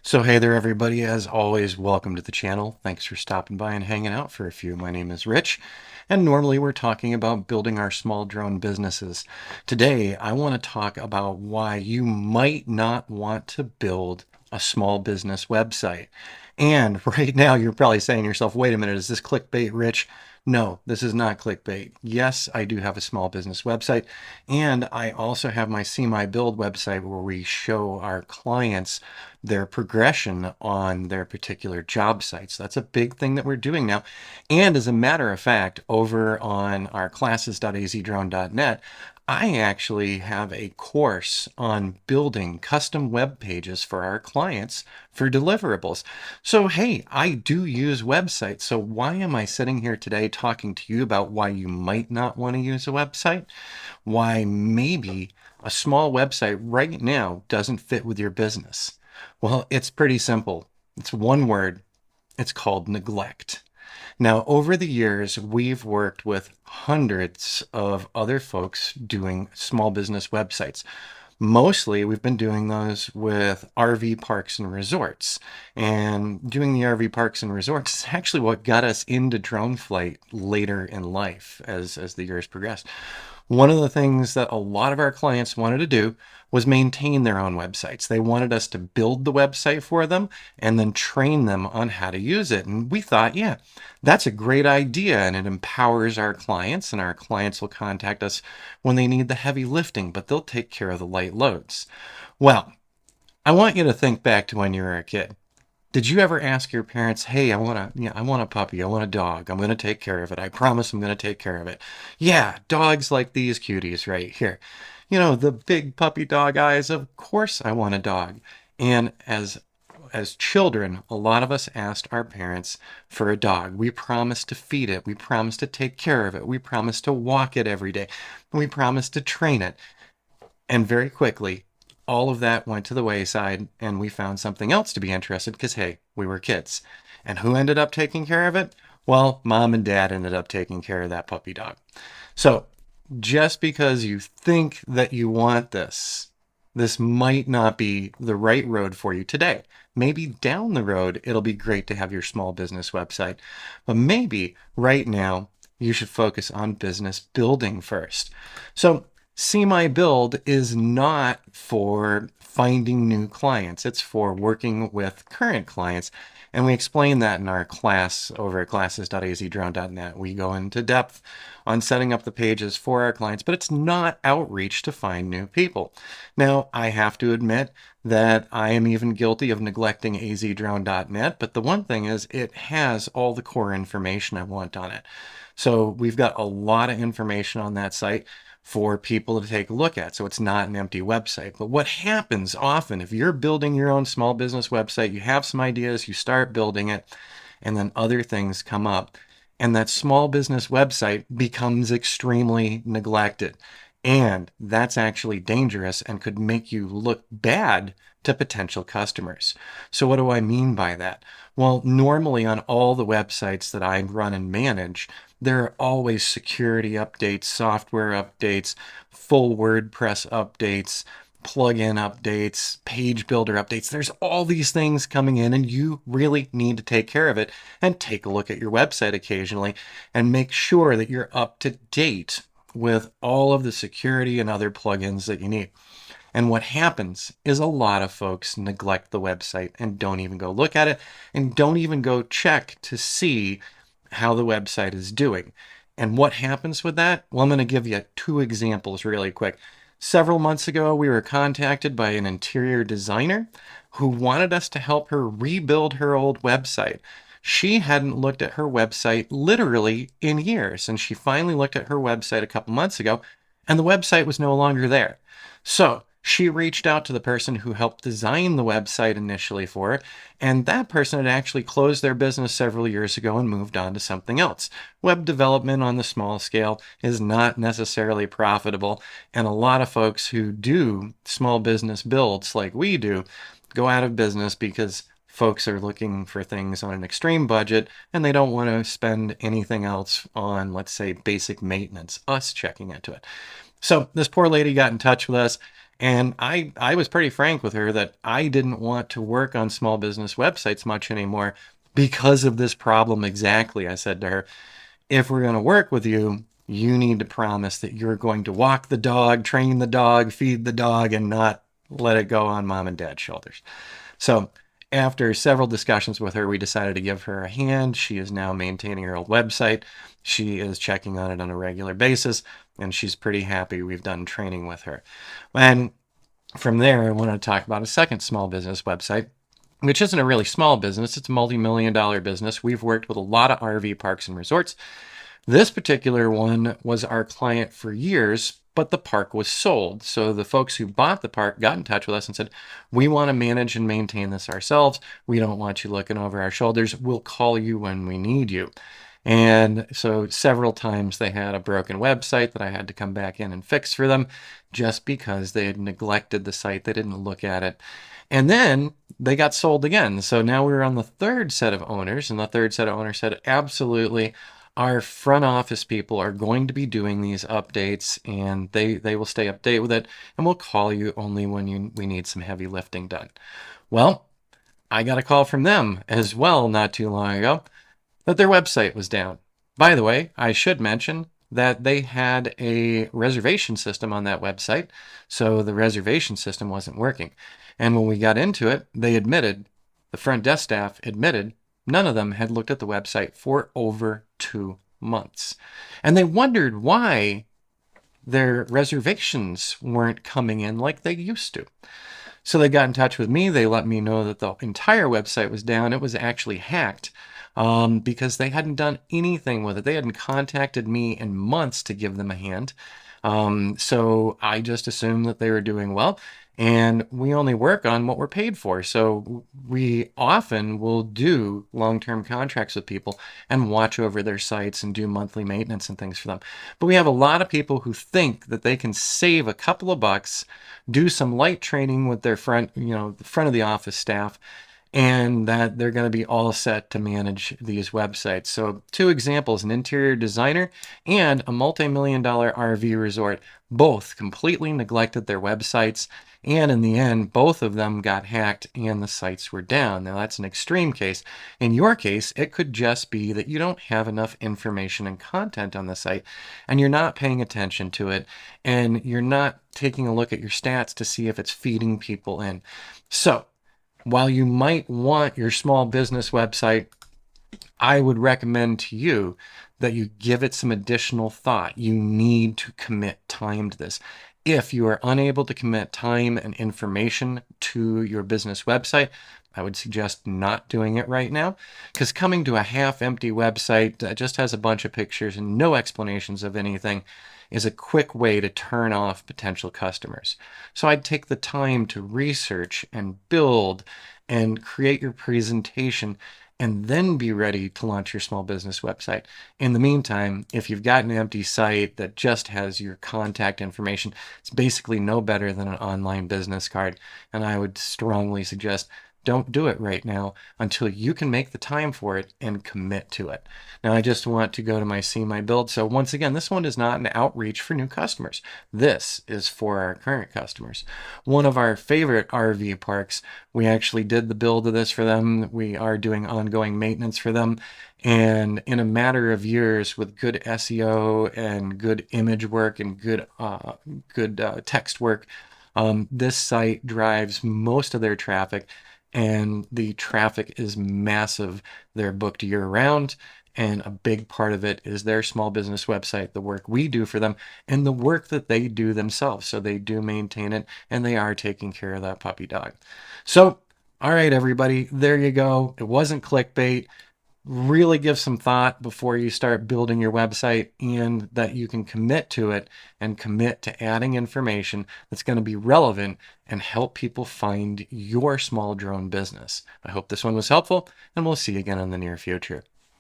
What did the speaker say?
So hey there everybody, as always, welcome to the channel. Thanks for stopping by and hanging out for a few. My name is Rich, and normally we're talking about building our small drone businesses. Today, I want to talk about why you might not want to build a small business website. And right now you're probably saying to yourself, wait a minute, is this clickbait, Rich? No, this is not clickbait. Yes, I do have a small business website, and I also have my See My Build website where we show our clients their progression on their particular job sites. That's a big thing that we're doing now. And as a matter of fact, over on our classes.azdrone.net, I actually have a course on building custom web pages for our clients for deliverables. So, hey, I do use websites. So why am I sitting here today talking to you about why you might not want to use a website? Why maybe a small website right now doesn't fit with your business? Well, it's pretty simple. It's one word. It's called neglect. Now, over the years, we've worked with hundreds of other folks doing small business websites. Mostly, we've been doing those with RV parks and resorts. And doing the RV parks and resorts is actually what got us into drone flight later in life as the years progressed. One of the things that a lot of our clients wanted to do was maintain their own websites. They wanted us to build the website for them and then train them on how to use it. And we thought, yeah, that's a great idea. And it empowers our clients, and our clients will contact us when they need the heavy lifting, but they'll take care of the light loads. Well, I want you to think back to when you were a kid. Did you ever ask your parents, "Hey, I want a puppy. I want a dog. I'm going to take care of it. I promise I'm going to take care of it." Yeah, dogs like these cuties right here. The big puppy dog eyes. Of course I want a dog. And as children, a lot of us asked our parents for a dog. We promised to feed it. We promised to take care of it. We promised to walk it every day. We promised to train it. And very quickly, all of that went to the wayside, and we found something else to be interested because, hey, we were kids. And who ended up taking care of it? Well, mom and dad ended up taking care of that puppy dog. So just because you think that you want this might not be the right road for you today. Maybe down the road, it'll be great to have your small business website. But maybe right now, you should focus on business building first. So See My Build is not for finding new clients. It's for working with current clients. And we explain that in our class over at classes.azdrone.net. We go into depth on setting up the pages for our clients, but it's not outreach to find new people. Now, I have to admit that I am even guilty of neglecting azdrone.net, but the one thing is it has all the core information I want on it. So we've got a lot of information on that site for people to take a look at. So it's not an empty website. But what happens often, if you're building your own small business website, you have some ideas, you start building it, and then other things come up, and that small business website becomes extremely neglected. And that's actually dangerous and could make you look bad to potential customers. So what do I mean by that? Well, normally on all the websites that I run and manage, there are always security updates, software updates, full WordPress updates, plugin updates, page builder updates. There's all these things coming in, and you really need to take care of it and take a look at your website occasionally and make sure that you're up to date with all of the security and other plugins that you need. And what happens is a lot of folks neglect the website and don't even go look at it and don't even go check to see how the website is doing. And what happens with that? Well, I'm going to give you two examples really quick. Several months ago, we were contacted by an interior designer who wanted us to help her rebuild her old website. She hadn't looked at her website literally in years, and she finally looked at her website a couple months ago, and the website was no longer there. So she reached out to the person who helped design the website initially for her, and that person had actually closed their business several years ago and moved on to something else. Web development on the small scale is not necessarily profitable, and a lot of folks who do small business builds like we do go out of business because folks are looking for things on an extreme budget and they don't want to spend anything else on, let's say, basic maintenance, us checking into it. So this poor lady got in touch with us, And I was pretty frank with her that I didn't want to work on small business websites much anymore because of this problem exactly. I said to her, if we're going to work with you, you need to promise that you're going to walk the dog, train the dog, feed the dog, and not let it go on mom and dad's shoulders. So after several discussions with her, we decided to give her a hand. She is now maintaining her old website. She is checking on it on a regular basis, and she's pretty happy we've done training with her. And from there, I want to talk about a second small business website, which isn't a really small business. It's a multi-million-dollar business. We've worked with a lot of RV parks and resorts. This particular one was our client for years, but the park was sold. So the folks who bought the park got in touch with us and said, we want to manage and maintain this ourselves. We don't want you looking over our shoulders. We'll call you when we need you. And so several times they had a broken website that I had to come back in and fix for them just because they had neglected the site. They didn't look at it. And then they got sold again. So now we're on the third set of owners, and the third set of owners said, absolutely, our front office people are going to be doing these updates, and they will stay updated with it, and we'll call you only when we need some heavy lifting done. Well, I got a call from them as well not too long ago that their website was down. By the way, I should mention that they had a reservation system on that website, so the reservation system wasn't working. And when we got into it, they admitted, the front desk staff admitted, none of them had looked at the website for over 2 months. And they wondered why their reservations weren't coming in like they used to. So they got in touch with me. They let me know that the entire website was down. It was actually hacked because they hadn't done anything with it. They hadn't contacted me in months to give them a hand. So I just assumed that they were doing well. And we only work on what we're paid for. So we often will do long-term contracts with people and watch over their sites and do monthly maintenance and things for them. But we have a lot of people who think that they can save a couple of bucks, do some light training with their the front of the office staff, and that they're going to be all set to manage these websites. So 2 examples, an interior designer and a multi-million-dollar RV resort, both completely neglected their websites. And in the end, both of them got hacked and the sites were down. Now, that's an extreme case. In your case, it could just be that you don't have enough information and content on the site, and you're not paying attention to it, and you're not taking a look at your stats to see if it's feeding people in. So, while you might want your small business website, I would recommend to you that you give it some additional thought. You need to commit time to this. If you are unable to commit time and information to your business website, I would suggest not doing it right now, because coming to a half-empty website that just has a bunch of pictures and no explanations of anything is a quick way to turn off potential customers. So I'd take the time to research and build and create your presentation and then be ready to launch your small business website. In the meantime, if you've got an empty site that just has your contact information, it's basically no better than an online business card. And I would strongly suggest don't do it right now until you can make the time for it and commit to it. Now, I just want to go to my See My Build. So once again, this one is not an outreach for new customers. This is for our current customers. One of our favorite RV parks, we actually did the build of this for them. We are doing ongoing maintenance for them. And in a matter of years, with good SEO and good image work and good text work, this site drives most of their traffic, and the traffic is massive. They're booked year-round, and a big part of it is their small business website, the work we do for them, and the work that they do themselves. So they do maintain it, and they are taking care of that puppy dog. So, all right, everybody, there you go. It wasn't clickbait. Really give some thought before you start building your website, and that you can commit to it and commit to adding information that's going to be relevant and help people find your small drone business. I hope this one was helpful, and we'll see you again in the near future.